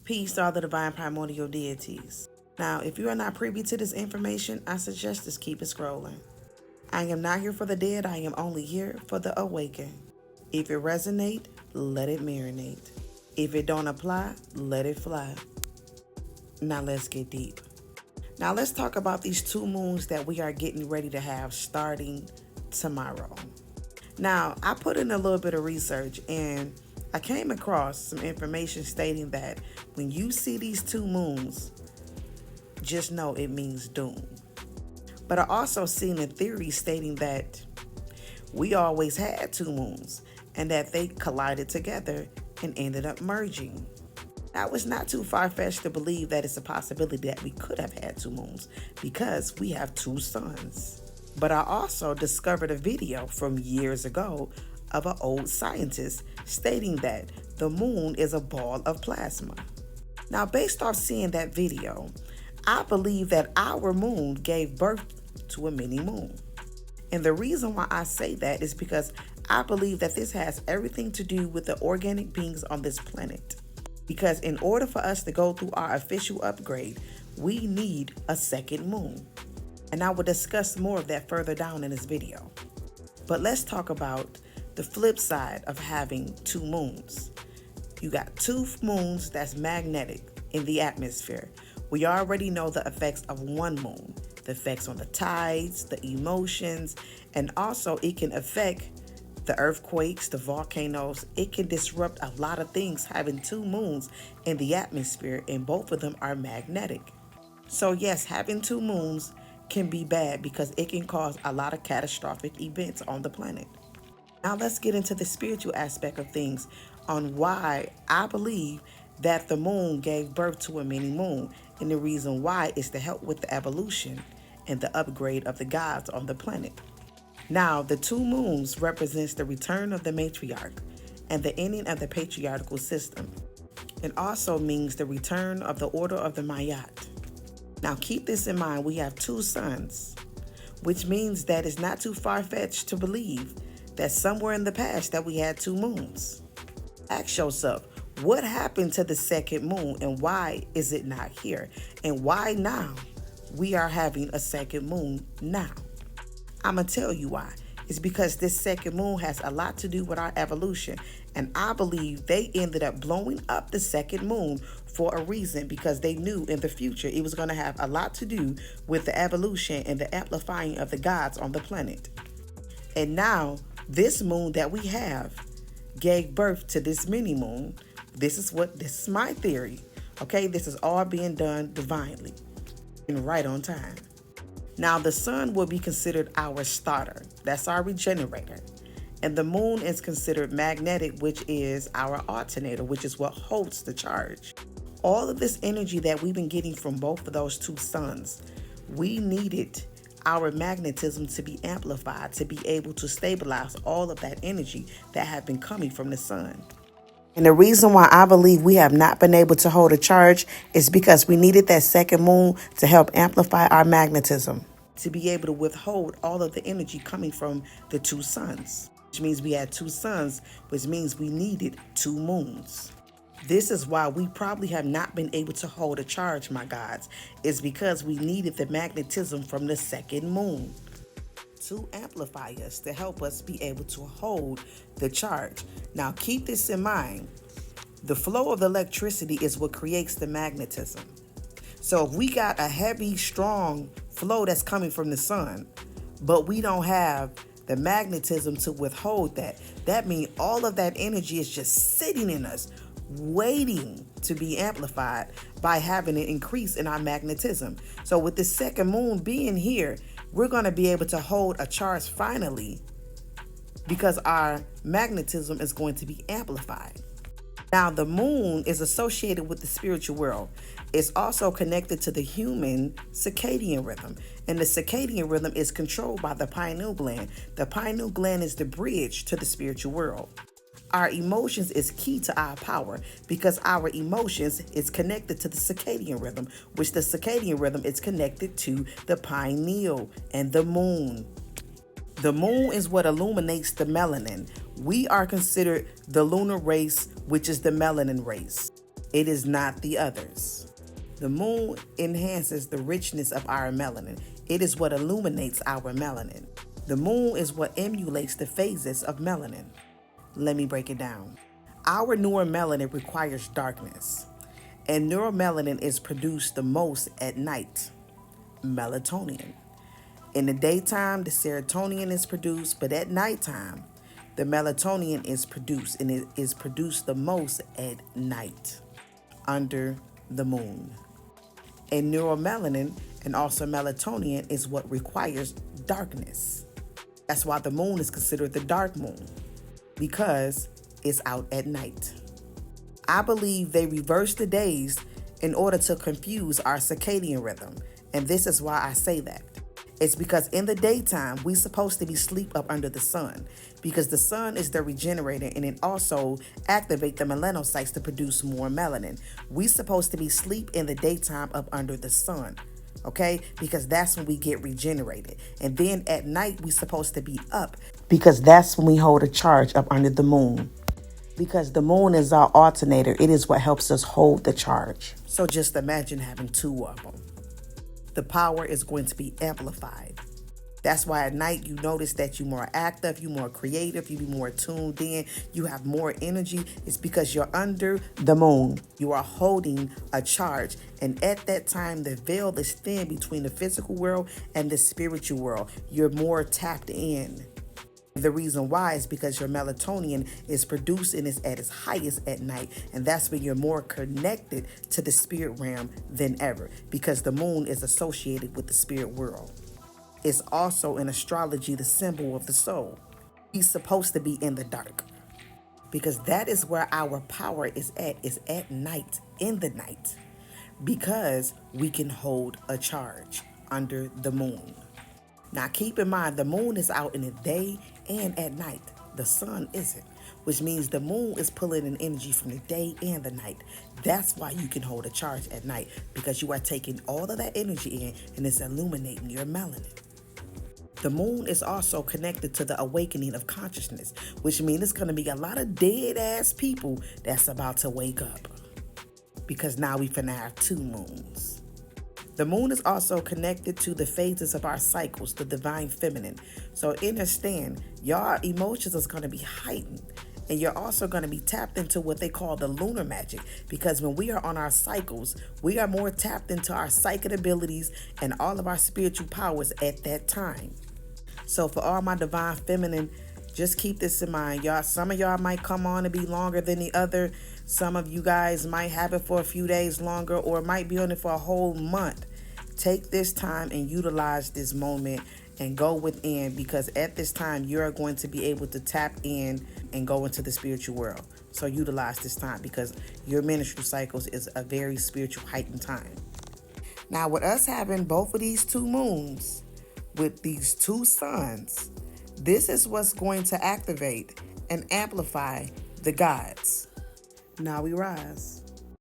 Peace to all the divine primordial deities. Now, if you are not privy to this information, I suggest just keep it scrolling. I am not here for the dead, I am only here for the awakened. If it resonate, let it marinate. If it don't apply, let it fly. Now let's get deep. Now let's talk about these two moons that we are getting ready to have starting tomorrow. Now, I put in a little bit of research and I came across some information stating that when you see these two moons, just know it means doom. But I also seen a theory stating that we always had two moons and that they collided together and ended up merging. Now, it's not too far-fetched to believe that it's a possibility that we could have had two moons because we have two suns. But I also discovered a video from years ago of an old scientist stating that the moon is a ball of plasma. Now, based off seeing that video, I believe that our moon gave birth to a mini moon. And the reason why I say that is because I believe that this has everything to do with the organic beings on this planet. Because in order for us to go through our official upgrade, we need a second moon. And I will discuss more of that further down in this video. But let's talk about the flip side of having two moons. You got two moons that's magnetic in the atmosphere. We already know the effects of one moon, the effects on the tides, the emotions, and also it can affect the earthquakes, the volcanoes. It can disrupt a lot of things having two moons in the atmosphere, and both of them are magnetic. So yes, having two moons can be bad because it can cause a lot of catastrophic events on the planet. Now let's get into the spiritual aspect of things on why I believe that the moon gave birth to a mini moon, and the reason why is to help with the evolution and the upgrade of the gods on the planet. Now, the two moons represents the return of the matriarch and the ending of the patriarchal system. It also means the return of the order of the Mayat. Now, keep this in mind, we have two suns, which means that it's not too far-fetched to believe that somewhere in the past that we had two moons. Ask yourself, what happened to the second moon and why is it not here? And why now we are having a second moon now? I'm going to tell you why. It's because this second moon has a lot to do with our evolution. And I believe they ended up blowing up the second moon for a reason, because they knew in the future it was going to have a lot to do with the evolution and the amplifying of the gods on the planet. And now this moon that we have gave birth to this mini moon. This is my theory. Okay, this is all being done divinely and right on time. Now, the sun will be considered our starter. That's our regenerator. And the moon is considered magnetic, which is our alternator, which is what holds the charge. All of this energy that we've been getting from both of those two suns, we needed our magnetism to be amplified to be able to stabilize all of that energy that had been coming from the sun. And the reason why I believe we have not been able to hold a charge is because we needed that second moon to help amplify our magnetism, to be able to withhold all of the energy coming from the two suns, which means we had two suns, which means we needed two moons. This is why we probably have not been able to hold a charge, my gods. It's because we needed the magnetism from the second moon to amplify us, to help us be able to hold the charge. Now, keep this in mind. The flow of electricity is what creates the magnetism. So if we got a heavy, strong flow that's coming from the sun, but we don't have the magnetism to withhold that, that means all of that energy is just sitting in us, waiting to be amplified by having an increase in our magnetism. So with the second moon being here, we're going to be able to hold a charge finally, because our magnetism is going to be amplified. Now, the moon is associated with the spiritual world. It's also connected to the human circadian rhythm. And the circadian rhythm is controlled by the pineal gland. The pineal gland is the bridge to the spiritual world. Our emotions is key to our power, because our emotions is connected to the circadian rhythm, which the circadian rhythm is connected to the pineal and the moon. The moon is what illuminates the melanin. We are considered the lunar race, which is the melanin race. It is not the others. The moon enhances the richness of our melanin. It is what illuminates our melanin. The moon is what emulates the phases of melanin. Let me break it down. Our neuromelanin requires darkness, and neuromelanin is produced the most at night. Melatonin. In the daytime, the serotonin is produced, but at nighttime, the melatonin is produced, and it is produced the most at night, under the moon. And neuromelanin and also melatonin is what requires darkness. That's why the moon is considered the dark moon, because it's out at night. I believe they reverse the days in order to confuse our circadian rhythm, and this is why I say that. It's because in the daytime, we're supposed to be asleep up under the sun, because the sun is the regenerator and it also activates the melanocytes to produce more melanin. We're supposed to be asleep in the daytime up under the sun, okay? Because that's when we get regenerated. And then at night, we're supposed to be up, because that's when we hold a charge up under the moon. Because the moon is our alternator. It is what helps us hold the charge. So just imagine having two of them. The power is going to be amplified. That's why at night you notice that you're more active, you're more creative, you be more tuned in, you have more energy. It's because you're under the moon. You are holding a charge. And at that time, the veil is thin between the physical world and the spiritual world. You're more tapped in. The reason why is because your melatonin is produced and is at its highest at night. And that's when you're more connected to the spirit realm than ever, because the moon is associated with the spirit world. It's also in astrology the symbol of the soul. He's supposed to be in the dark, because that is where our power is at night, in the night, because we can hold a charge under the moon. Now keep in mind, the moon is out in the day and at night. The sun isn't, which means the moon is pulling in energy from the day and the night. That's why you can hold a charge at night, because you are taking all of that energy in and it's illuminating your melanin. The moon is also connected to the awakening of consciousness, which means it's going to be a lot of dead ass people that's about to wake up, because now we finna have two moons. The moon is also connected to the phases of our cycles, the divine feminine. So understand, your emotions is going to be heightened. And you're also going to be tapped into what they call the lunar magic. Because when we are on our cycles, we are more tapped into our psychic abilities and all of our spiritual powers at that time. So for all my divine feminine, just keep this in mind, y'all. Some of y'all might come on to be longer than the other. Some of you guys might have it for a few days longer, or might be on it for a whole month. Take this time and utilize this moment and go within, because at this time you're going to be able to tap in and go into the spiritual world. So utilize this time, because your menstrual cycles is a very spiritual heightened time. Now with us having both of these two moons with these two suns, this is what's going to activate and amplify the gods. Now we rise.